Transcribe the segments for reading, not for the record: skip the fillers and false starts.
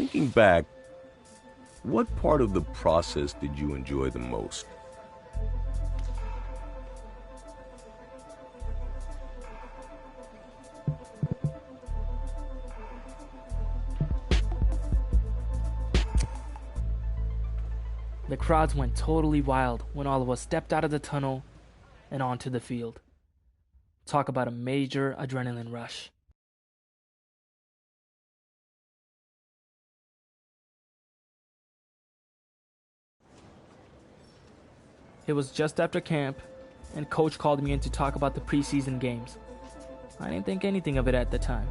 Thinking back, what part of the process did you enjoy the most? The crowds went totally wild when all of us stepped out of the tunnel and onto the field. Talk about a major adrenaline rush. It was just after camp, and Coach called me in to talk about the preseason games. I didn't think anything of it at the time.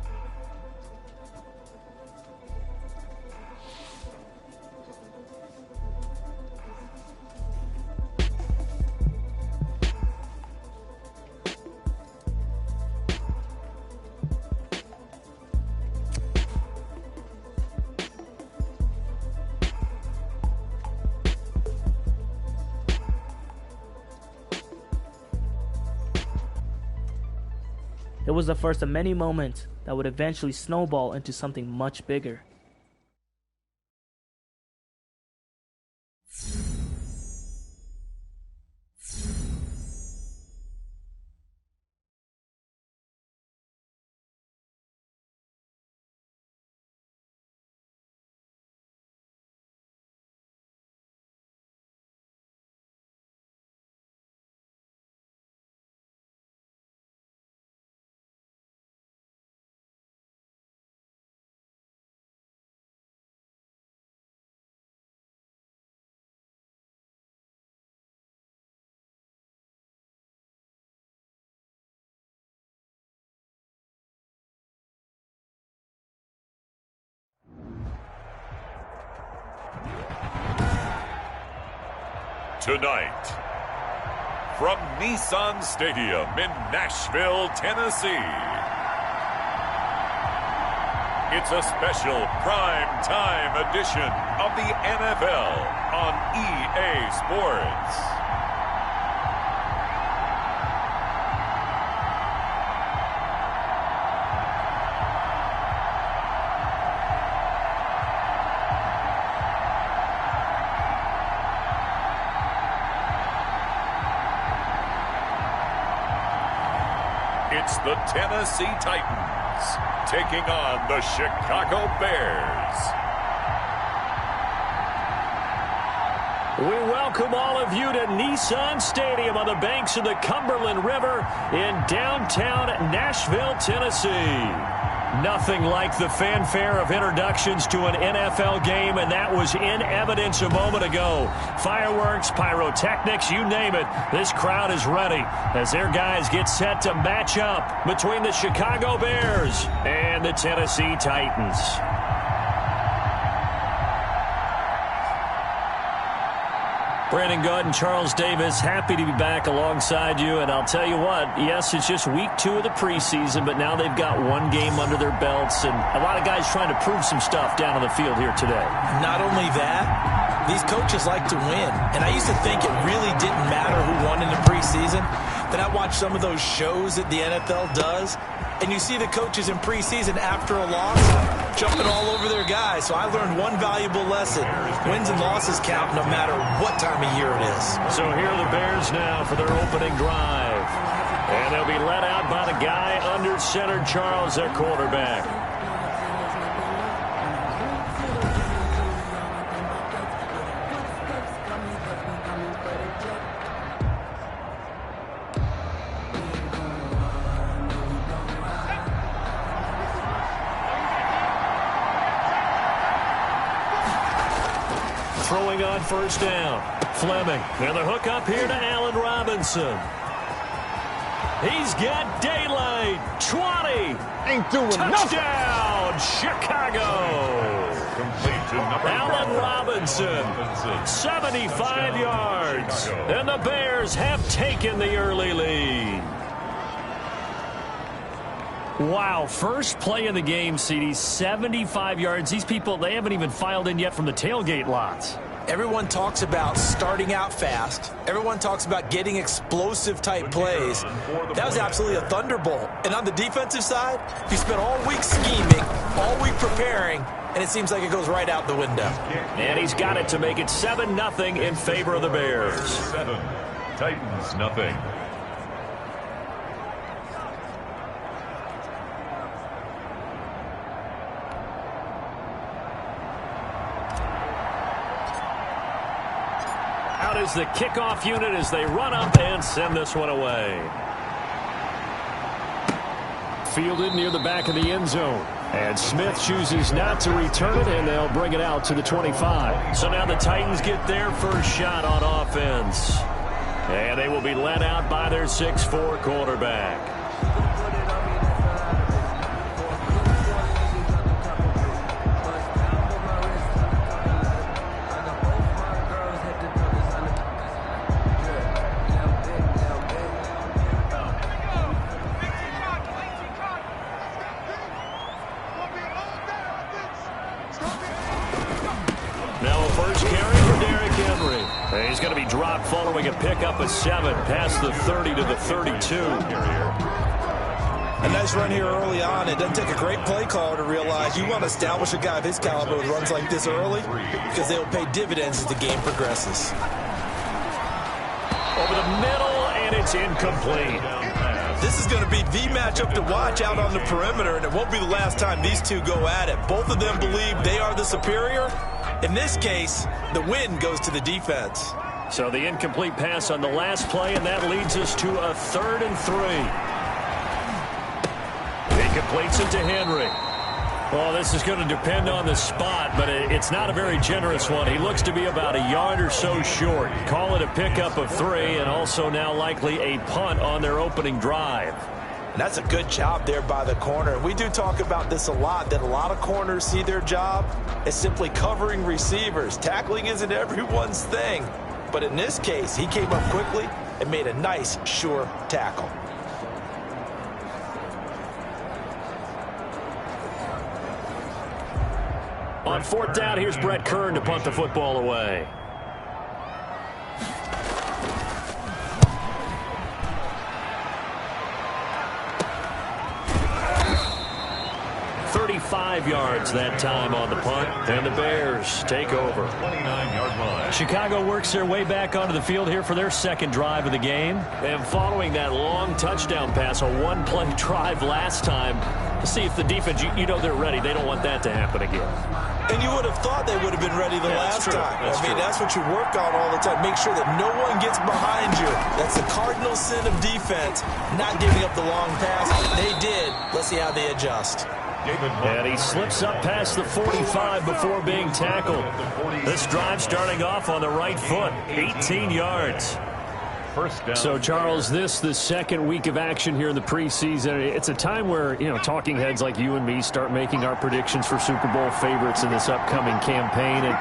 It was the first of many moments that would eventually snowball into something much bigger. Tonight, from Nissan Stadium in Nashville, Tennessee, it's a special prime time edition of the NFL on EA Sports. It's the Tennessee Titans taking on the Chicago Bears. We welcome all of you to Nissan Stadium on the banks of the Cumberland River in downtown Nashville, Tennessee. Nothing like the fanfare of introductions to an NFL game, and that was in evidence a moment ago. Fireworks, pyrotechnics, you name it. This crowd is ready as their guys get set to match up between the Chicago Bears and the Tennessee Titans. Brandon Gaunt and Charles Davis, happy to be back alongside you. And I'll tell you what, yes, it's just week 2 of the preseason, but now they've got one game under their belts. And a lot of guys trying to prove some stuff down on the field here today. Not only that, these coaches like to win. And I used to think it really didn't matter who won in the preseason. Then I watched some of those shows that the NFL does, and you see the coaches in preseason after a loss jumping all over their guys. So I learned one valuable lesson. Wins and losses count no matter what time of year it is. So here are the Bears now for their opening drive. And they'll be led out by the guy under center, Charles, their quarterback. Throwing on first down. Fleming. And the hook up here to Allen Robinson. He's got daylight. 20. Ain't doing Touchdown, Chicago. Allen Robinson. 75 yards. And the Bears have taken the early lead. Wow, first play of the game, CD, 75 yards. These people, they haven't even filed in yet from the tailgate lots. Everyone talks about starting out fast. Everyone talks about getting explosive-type plays. That was absolutely a thunderbolt. And on the defensive side, you spent all week scheming, all week preparing, and it seems like it goes right out the window. And he's got it to make it 7-0 in favor of the Bears. 7, Titans nothing. Out is the kickoff unit as they run up and send this one away. Fielded near the back of the end zone. And Smith chooses not to return it, and they'll bring it out to the 25. So now the Titans get their first shot on offense. And they will be led out by their 6'4" quarterback. Following a pickup of 7 past the 30 to the 32. A nice run here early on. It doesn't take a great play caller to realize you want to establish a guy of his caliber with runs like this early because they will pay dividends as the game progresses. Over the middle, and it's incomplete. This is going to be the matchup to watch out on the perimeter, and it won't be the last time these two go at it. Both of them believe they are the superior. In this case, the win goes to the defense. So the incomplete pass on the last play, and that leads us to a 3rd and 3. He completes it to Henry. Well, this is going to depend on the spot, but it's not a very generous one. He looks to be about a yard or so short. Call it a pickup of 3, and also now likely a punt on their opening drive. And that's a good job there by the corner. We do talk about this a lot, that a lot of corners see their job as simply covering receivers. Tackling isn't everyone's thing. But in this case, he came up quickly and made a nice, sure tackle. On 4th down, here's Brett Kern to punt the football away. Yards that time on the punt, and the Bears take over. 29-yard line. Chicago works their way back onto the field here for their second drive of the game. And following that long touchdown pass, a one-play drive last time, to see if the defense, you know they're ready. They don't want that to happen again. And you would have thought they would have been ready the last time. That's what you work on all the time. Make sure that no one gets behind you. That's the cardinal sin of defense, not giving up the long pass. They did. Let's see how they adjust. And he slips up past the 45 before being tackled. This drive starting off on the right foot, 18 yards. First down. So, Charles, the second week of action here in the preseason. It's a time where, talking heads like you and me start making our predictions for Super Bowl favorites in this upcoming campaign. And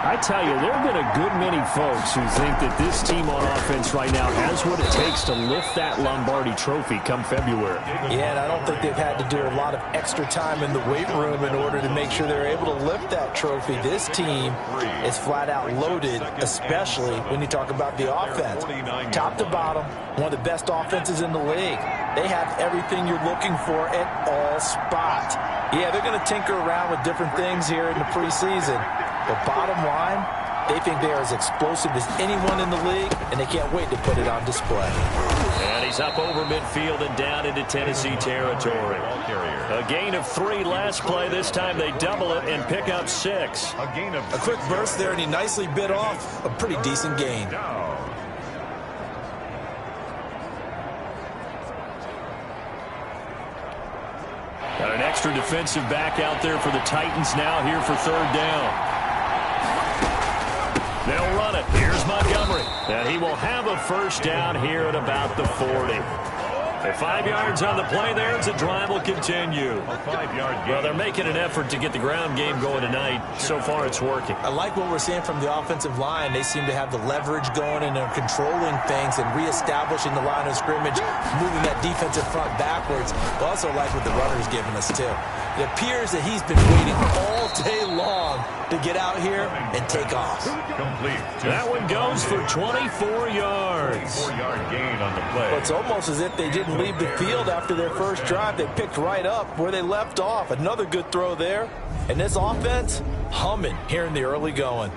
I tell you, there have been a good many folks who think that this team on offense right now has what it takes to lift that Lombardi trophy come February. Yeah, and I don't think they've had to do a lot of extra time in the weight room in order to make sure they're able to lift that trophy. This team is flat out loaded, especially when you talk about the offense. Top to bottom, one of the best offenses in the league. They have everything you're looking for at all spots. Yeah, they're going to tinker around with different things here in the preseason. But bottom line, they think they are as explosive as anyone in the league, and they can't wait to put it on display. And he's up over midfield and down into Tennessee territory. A gain of 3 last play. This time they double it and pick up 6. A quick burst there, and he nicely bit off a pretty decent gain. Got an extra defensive back out there for the Titans now here for 3rd down. They'll run it. Here's Montgomery. And he will have a first down here at about the 40. At 5 yards on the play there, and the drive will continue. A 5-yard gain. Well, they're making an effort to get the ground game going tonight. So far, it's working. I like what we're seeing from the offensive line. They seem to have the leverage going, and they're controlling things and reestablishing the line of scrimmage, moving that defensive front backwards. I also like what the runner's giving us, too. It appears that he's been waiting all all day long to get out here and take off. Complete. That one goes for 24 yards. 4-yard gain on the play. Well, it's almost as if they didn't leave the field after their first drive. They picked right up where they left off. Another good throw there. And this offense, humming here in the early going.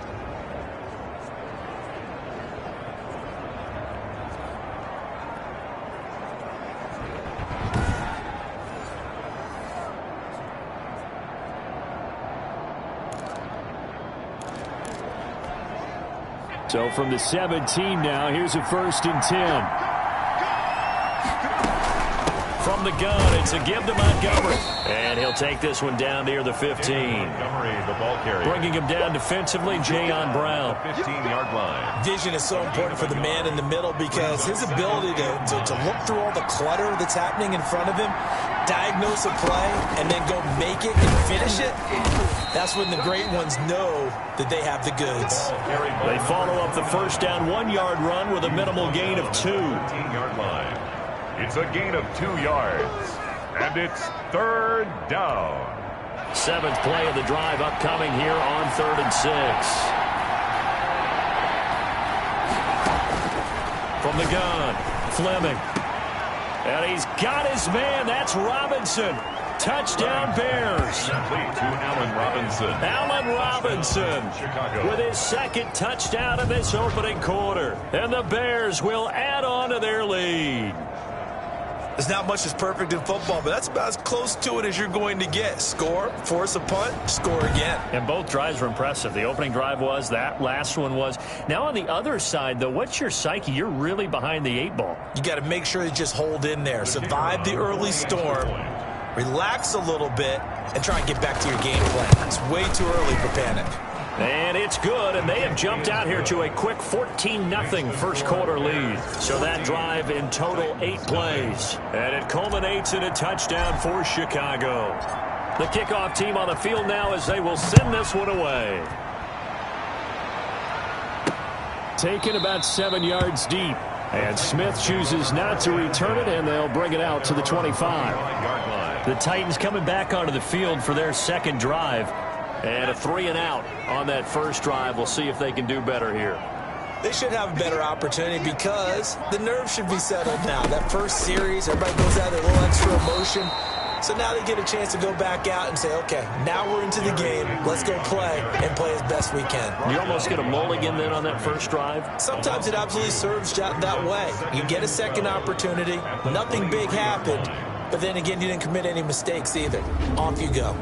So from the 17 now, here's a 1st and 10. From the gun, it's a give to Montgomery. And he'll take this one down near the 15. Montgomery, the ball carrier. Bringing him down defensively, Jayon Brown. 15-yard line. Vision is so important for the man in the middle because his ability to look through all the clutter that's happening in front of him, diagnose a play, and then go make it and finish it, that's when the great ones know that they have the goods. They follow up the first down 1-yard run with a minimal gain of 2. 15-yard line. It's a gain of 2 yards. And it's 3rd down. 7th play of the drive upcoming here on 3rd and 6. From the gun, Fleming. And he's got his man. That's Robinson. Touchdown Bears. Complete to Allen Robinson. Allen Robinson Chicago. with his 2nd touchdown in this opening quarter. And the Bears will add on to their lead. There's not much that's perfect in football, but that's about as close to it as you're going to get. Score, force a punt, score again. And both drives were impressive. The opening drive was, that last one was. Now on the other side, though, what's your psyche? You're really behind the 8 ball. You got to make sure you just hold in there. Survive the early storm, relax a little bit, and try and get back to your game plan. It's way too early for panic. And it's good, and they have jumped out here to a quick 14-0 first quarter lead. So that drive in total 8 plays. And it culminates in a touchdown for Chicago. The kickoff team on the field now as they will send this one away. Taken about 7 yards deep. And Smith chooses not to return it, and they'll bring it out to the 25. The Titans coming back onto the field for their 2nd drive. And a 3-and-out on that first drive. We'll see if they can do better here. They should have a better opportunity because the nerves should be settled now. That first series, everybody goes out with a little extra emotion. So now they get a chance to go back out and say, okay, now we're into the game. Let's go play and play as best we can. You almost get a mulligan then on that first drive? Sometimes it absolutely serves that way. You get a second opportunity. Nothing big happened. But then again, you didn't commit any mistakes either. Off you go.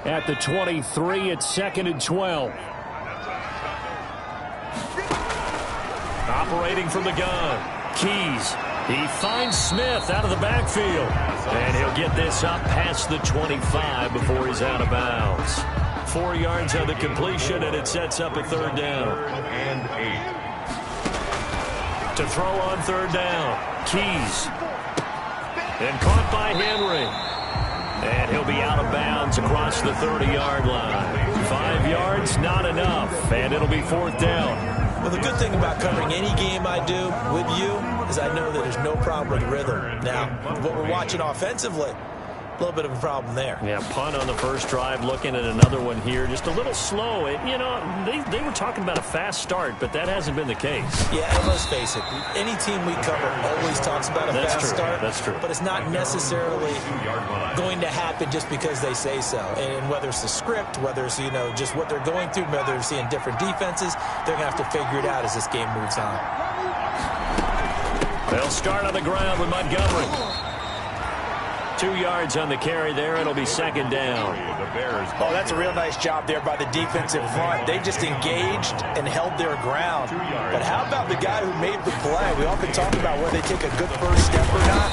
At the 23, it's 2nd and 12. Operating from the gun. Keys. He finds Smith out of the backfield. And he'll get this up past the 25 before he's out of bounds. 4 yards on the completion, and it sets up a 3rd down. 3rd and 8. To throw on 3rd down. Keys. And caught by Henry. And he'll be out of bounds across the 30-yard line. 5 yards, not enough. And it'll be 4th down. Well, the good thing about covering any game I do with you is I know that there's no problem with rhythm. Now, what we're watching offensively, a little bit of a problem there. Yeah, punt on the first drive, looking at another one here. Just a little slow. They were talking about a fast start, but that hasn't been the case. Yeah, and let's face it. Any team we cover always talks about a fast start. That's true. But it's not necessarily going to happen just because they say so. And whether it's the script, whether it's, just what they're going through, whether they're seeing different defenses, they're going to have to figure it out as this game moves on. They'll start on the ground with Montgomery. 2 yards on the carry there. It'll be 2nd down. Oh, that's a real nice job there by the defensive front. They just engaged and held their ground. But how about the guy who made the play? We often talk about whether they take a good first step or not.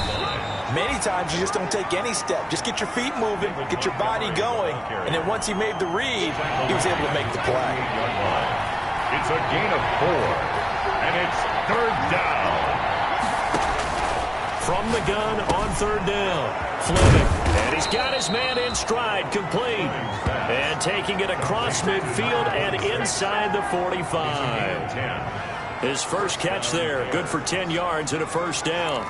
Many times you just don't take any step. Just get your feet moving, get your body going, and then once he made the read, he was able to make the play. It's a gain of 4, and it's 3rd down. From the gun on 3rd down. Fleming. And he's got his man in stride, complete. And taking it across midfield and inside the 45. His first catch there, good for 10 yards and a first down.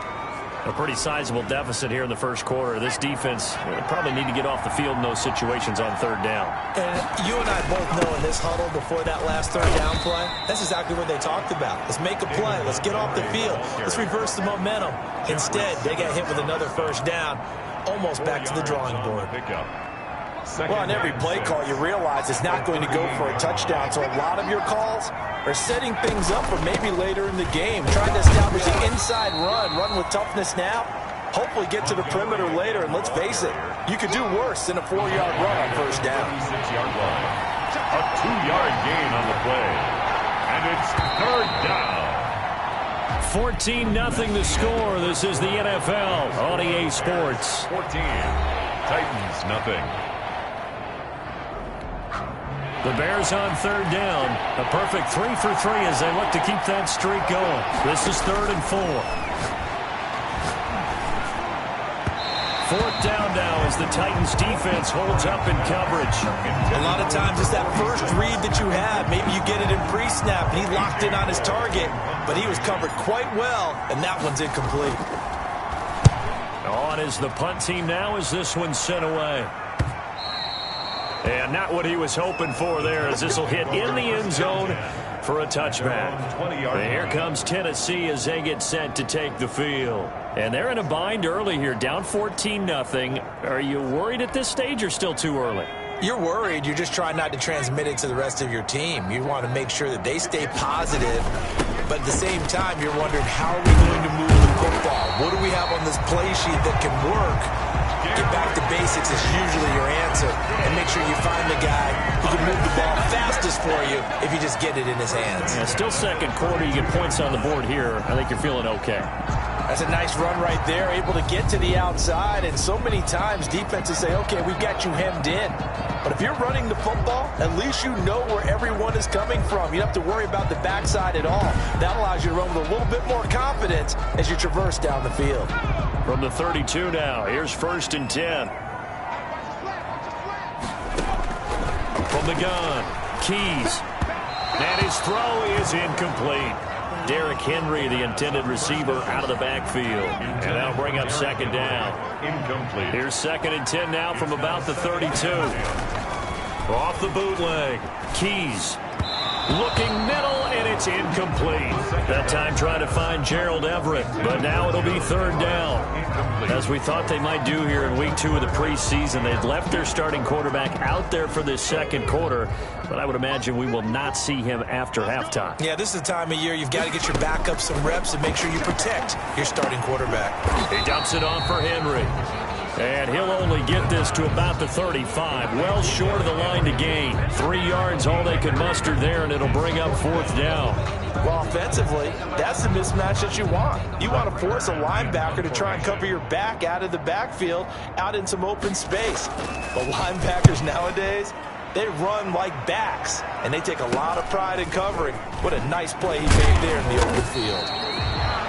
A pretty sizable deficit here in the first quarter. This defense probably need to get off the field in those situations on third down. And you and I both know in this huddle before that last third down play, that's exactly what they talked about. Let's make a play. Let's get off the field. Let's reverse the momentum. Instead, they got hit with another first down, almost back to the drawing board. Well, on every play call, you realize it's not going to go for a touchdown, so a lot of your calls are setting things up for maybe later in the game, trying to establish an inside run with toughness now, hopefully get to the perimeter later, and let's face it, you could do worse than a 4-yard run on first down. A 2-yard gain on the play, and it's third down. 14-0 the score. This is the NFL on EA Sports. 14, Titans nothing. The Bears on third down. A perfect 3 for 3 as they look to keep that streak going. This is 3rd and 4. 4th down now as the Titans defense holds up in coverage. A lot of times it's that first read that you have. Maybe you get it in pre-snap and he locked in on his target, but he was covered quite well, and that one's incomplete. On is the punt team now as this one's sent away. And not what he was hoping for there, as this will hit in the end zone for a touchback. And here comes Tennessee as they get set to take the field. And they're in a bind early here, down 14-0. Are you worried at this stage or still too early? You're worried. You're just trying not to transmit it to the rest of your team. You want to make sure that they stay positive. But at the same time, you're wondering, how are we going to move the football? What do we have on this play sheet that can work? Get back to basics is usually your answer. And make sure you find the guy who can move the ball fastest for you if you just get it in his hands. Yeah, still second quarter. You get points on the board here. I think you're feeling okay. That's a nice run right there, able to get to the outside. And so many times defenses say, okay, we've got you hemmed in. But if you're running the football, at least you know where everyone is coming from. You don't have to worry about the backside at all. That allows you to run with a little bit more confidence as you traverse down the field. From the 32 now, here's 1st and 10. From the gun, Keys. And his throw is incomplete. Derrick Henry, the intended receiver, out of the backfield. And that'll bring up 2nd down. Incomplete. Here's 2nd and 10 now from about the 32. Off the bootleg, Keys. Looking middle, and it's incomplete. That time trying to find Gerald Everett, but now it'll be 3rd down. As we thought they might do here in week 2 of the preseason, they'd left their starting quarterback out there for this second quarter, but I would imagine we will not see him after halftime. Yeah, this is the time of year you've got to get your backup some reps and make sure you protect your starting quarterback. He dumps it off for Henry. And he'll only get this to about the 35, well short of the line to gain. 3 yards, all they could muster there, and it'll bring up 4th down. Well, offensively, that's the mismatch that you want. You want to force a linebacker to try and cover your back out of the backfield, out in some open space. But linebackers nowadays, they run like backs, and they take a lot of pride in covering. What a nice play he made there in the open field.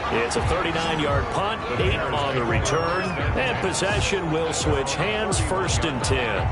It's a 39-yard punt, 8 on the return, and possession will switch hands, 1st and 10.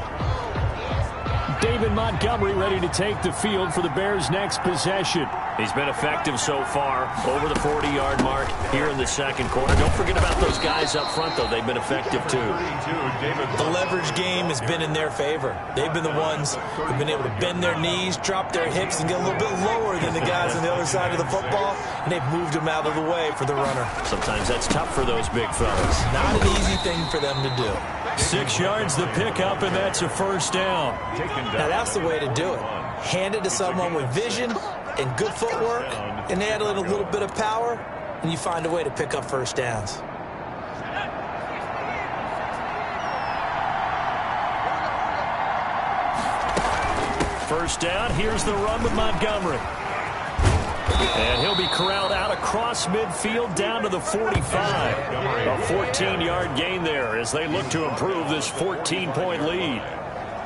David Montgomery ready to take the field for the Bears' next possession. He's been effective so far, over the 40-yard mark here in the second quarter. Don't forget about those guys up front, though. They've been effective, too. The leverage game has been in their favor. They've been the ones who've been able to bend their knees, drop their hips, and get a little bit lower than the guys on the other side of the football, and they've moved them out of the way for the runner. Sometimes that's tough for those big fellas. Not an easy thing for them to do. 6 yards the pickup, and that's a 1st down. Now, that's the way to do it. Hand it to someone with vision and good footwork, and add in a little bit of power, and you find a way to pick up 1st downs. First down, here's the run with Montgomery. And he'll be corralled out across midfield down to the 45. A 14-yard gain there as they look to improve this 14-point lead.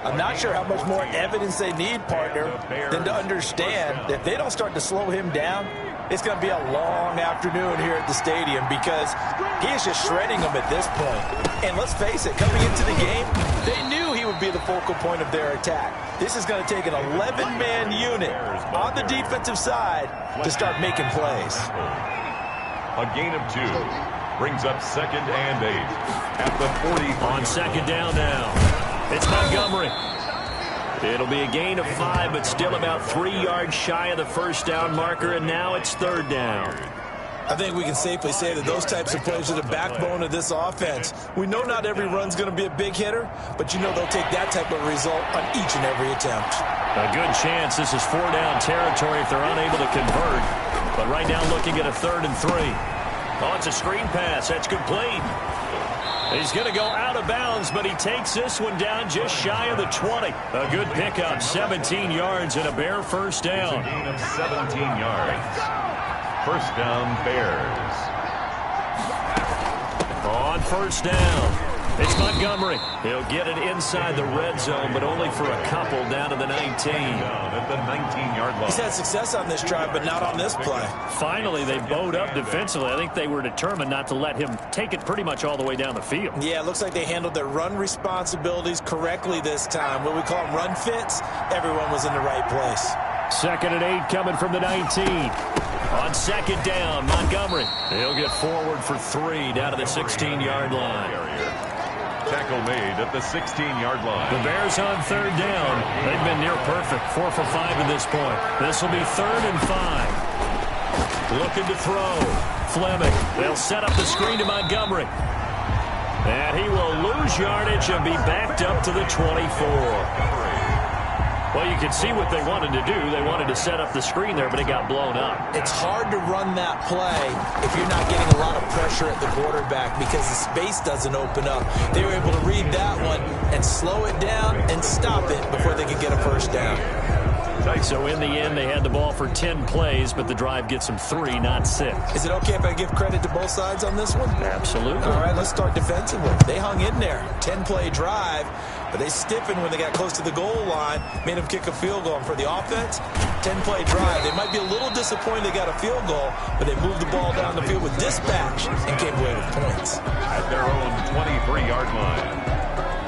I'm not sure how much more evidence they need, partner, than to understand that if they don't start to slow him down, It's going to be a long afternoon here at the stadium because he is just shredding them at this point. And let's face it, coming into the game, they knew he would be the focal point of their attack. This is going to take an 11-man unit on the defensive side to start making plays. A gain of 2 brings up 2nd and 8 at the 40. On 2nd down now, it's Montgomery. It'll be a gain of 5, but still about 3 yards shy of the first down marker, and now it's 3rd down. I think we can safely say that those types of plays are the backbone of this offense. We know not every run's going to be a big hitter, but you know they'll take that type of result on each and every attempt. A good chance this is 4-down territory if they're unable to convert. But right now looking at a 3rd and 3. Oh, it's a screen pass. That's complete. He's going to go out of bounds, but he takes this one down just shy of the 20. A good pickup, 17 yards and a Bear first down. A gain of 17 yards. First down, Bears. On 1st down, it's Montgomery. He'll get it inside the red zone, but only for a couple down to the 19. Down at the 19-yard line. He's had success on this drive, but not on this play. Finally, they bowed up defensively. I think they were determined not to let him take it pretty much all the way down the field. Yeah, it looks like they handled their run responsibilities correctly this time. What we call them run fits, everyone was in the right place. 2nd and 8 coming from the 19. On 2nd down, Montgomery. He'll get forward for 3 down to the 16-yard line. Tackle made at the 16-yard line. The Bears on 3rd down. They've been near perfect, 4 for 5 at this point. This will be 3rd and 5. Looking to throw. Fleming. They'll set up the screen to Montgomery. And he will lose yardage and be backed up to the 24. Well, you can see what they wanted to do. They wanted to set up the screen there, but it got blown up. It's hard to run that play if you're not getting a lot of pressure at the quarterback because the space doesn't open up. They were able to read that one and slow it down and stop it before they could get a first down. So in the end, they had the ball for 10 plays, but the drive gets them 3, not 6. Is it okay if I give credit to both sides on this one? Absolutely. All right, let's start defensively. They hung in there. 10-play drive, but they stiffened when they got close to the goal line, made them kick a field goal. And for the offense, 10-play drive. They might be a little disappointed they got a field goal, but they moved the ball down the field with dispatch and came away with points. At their own 23-yard line.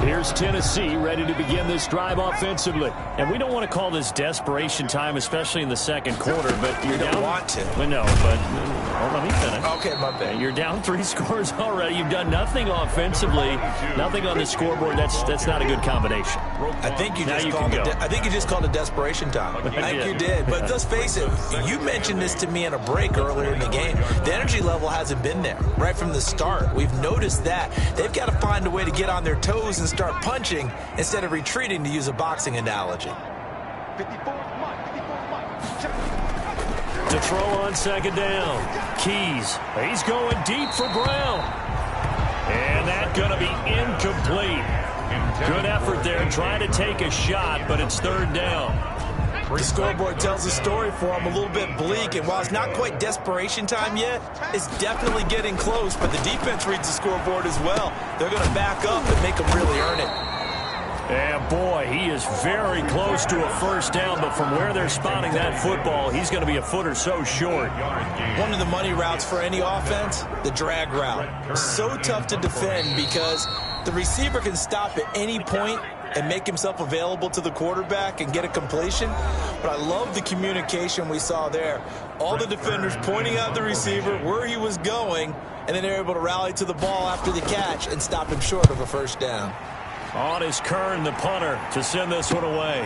Here's Tennessee ready to begin this drive offensively. And we don't want to call this desperation time, especially in the 2nd quarter, but you're down. Don't want to. Well, no, but let me finish. Okay, my bad. You're down 3 scores already. You've done nothing offensively, nothing on the scoreboard. That's not a good combination. I think you just called it desperation time. I think you did. But let's face it, you mentioned this to me in a break earlier in the game. The energy level hasn't been there right from the start. We've noticed that. They've got to find a way to get on their toes and start punching instead of retreating, to use a boxing analogy. To throw on 2nd down. Keys. He's going deep for Brown. And that's going to be incomplete. Good effort there trying to take a shot, but it's 3rd down. The scoreboard tells the story for him, a little bit bleak, and while it's not quite desperation time yet, it's definitely getting close, but the defense reads the scoreboard as well. They're going to back up and make them really earn it. And boy, he is very close to a first down, but from where they're spotting that football, he's going to be a foot or so short. One of the money routes for any offense, the drag route. So tough to defend because the receiver can stop at any point and make himself available to the quarterback and get a completion. But I love the communication we saw there. All the defenders pointing out the receiver, where he was going, and then they're able to rally to the ball after the catch and stop him short of a first down. On is Kern, the punter, to send this one away.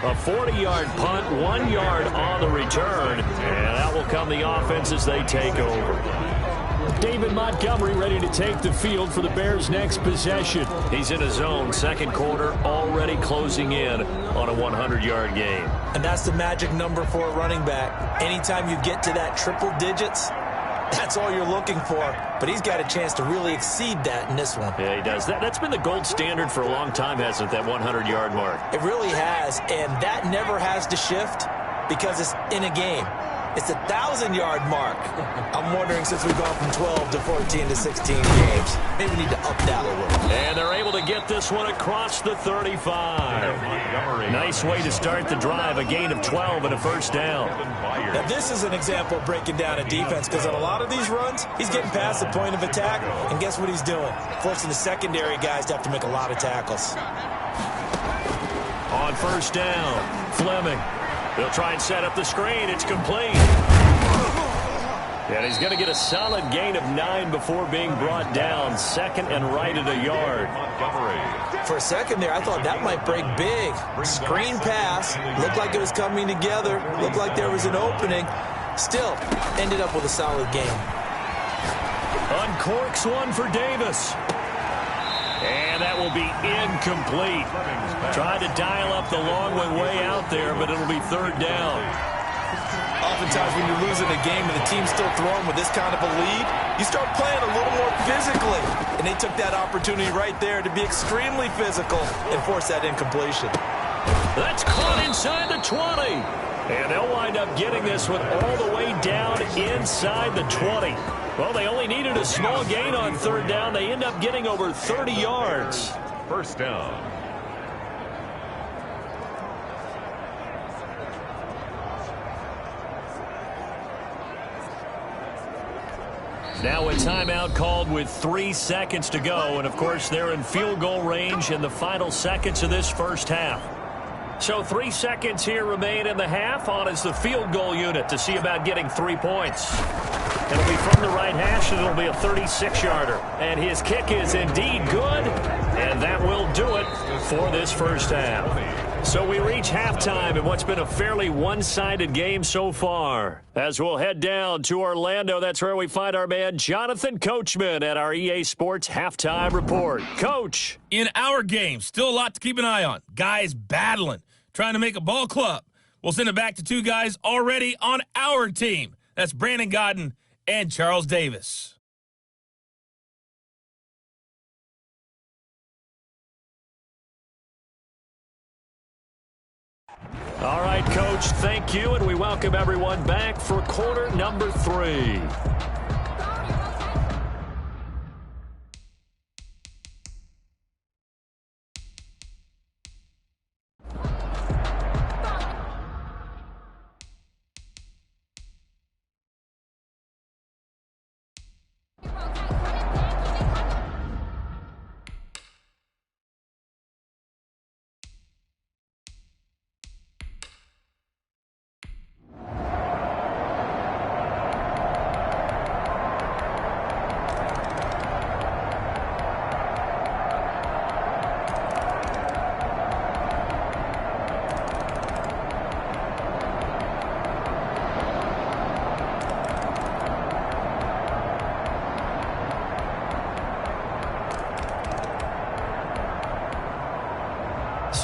A 40-yard punt, 1 yard on the return, and that will come the offense as they take over. David Montgomery ready to take the field for the Bears' next possession. He's in his zone, 2nd quarter, already closing in on a 100-yard game. And that's the magic number for a running back. Anytime you get to that triple digits, that's all you're looking for. But he's got a chance to really exceed that in this one. Yeah, he does. That's been the gold standard for a long time, hasn't it, that 100-yard mark? It really has, and that never has to shift because it's in a game. It's a 1,000-yard mark. I'm wondering, since we've gone from 12 to 14 to 16 games, maybe we need to up that a little. And they're able to get this one across the 35. Nice way to start the drive, a gain of 12 and a first down. Now, this is an example of breaking down a defense, because on a lot of these runs, he's getting past the point of attack, and guess what he's doing? Forcing the secondary guys to have to make a lot of tackles. On first down, Fleming. They'll try and set up the screen. It's complete. And he's going to get a solid gain of 9 before being brought down. Second and right at a yard. For a second there, I thought that might break big. Screen pass. Looked like it was coming together. Looked like there was an opening. Still, ended up with a solid game. Uncorks one for Davis. And that will be incomplete. Tried to dial up the long one way out there, but it'll be third down. Oftentimes when you're losing a game and the team's still throwing with this kind of a lead, you start playing a little more physically. And they took that opportunity right there to be extremely physical and force that incompletion. That's caught inside the 20. And they'll wind up getting this one all the way down inside the 20. Well, they only needed a small gain on third down. They end up getting over 30 yards. First down. Now a timeout called with 3 seconds to go. And, of course, they're in field goal range in the final seconds of this first half. So 3 seconds here remain in the half. On is the field goal unit to see about getting 3 points. It'll be from the right hash, and it'll be a 36-yarder. And his kick is indeed good, and that will do it for this first half. So we reach halftime in what's been a fairly one-sided game so far. As we'll head down to Orlando, that's where we find our man Jonathan Coachman at our EA Sports Halftime Report. Coach. In our game, still a lot to keep an eye on. Guys battling, trying to make a ball club. We'll send it back to 2 guys already on our team. That's Brandon Godden and Charles Davis. All right, Coach, thank you, and we welcome everyone back for quarter number 3.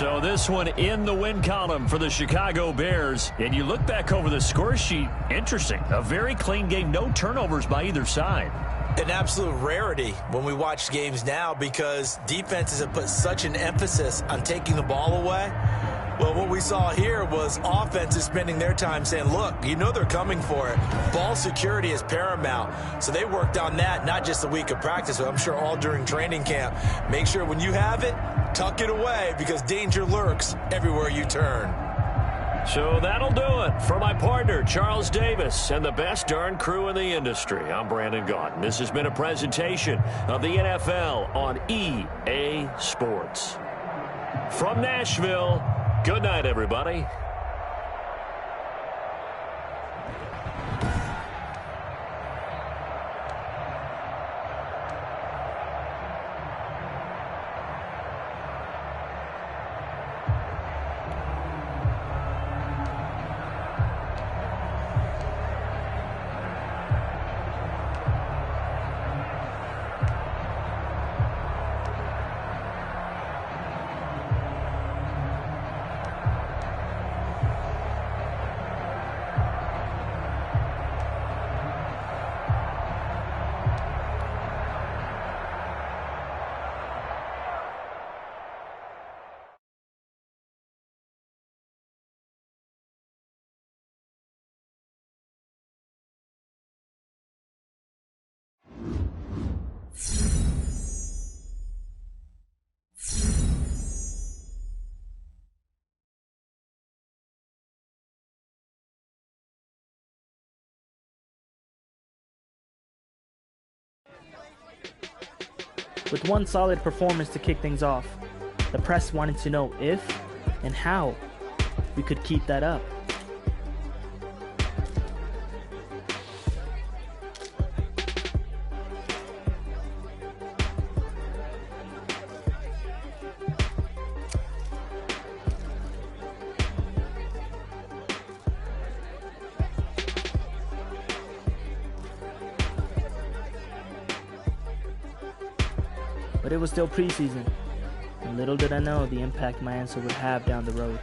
So this one in the win column for the Chicago Bears. And you look back over the score sheet, interesting. A very clean game, no turnovers by either side. An absolute rarity when we watch games now, because defenses have put such an emphasis on taking the ball away. Well, what we saw here was offenses spending their time saying, look, you know they're coming for it. Ball security is paramount. So they worked on that, not just a week of practice, but I'm sure all during training camp. Make sure when you have it, tuck it away, because danger lurks everywhere you turn. So that'll do it for my partner, Charles Davis, and the best darn crew in the industry. I'm Brandon Gaudin. This has been a presentation of the NFL on EA Sports. From Nashville, good night, everybody. With one solid performance to kick things off, the press wanted to know if and how we could keep that up. But it was still preseason, and little did I know the impact my answer would have down the road.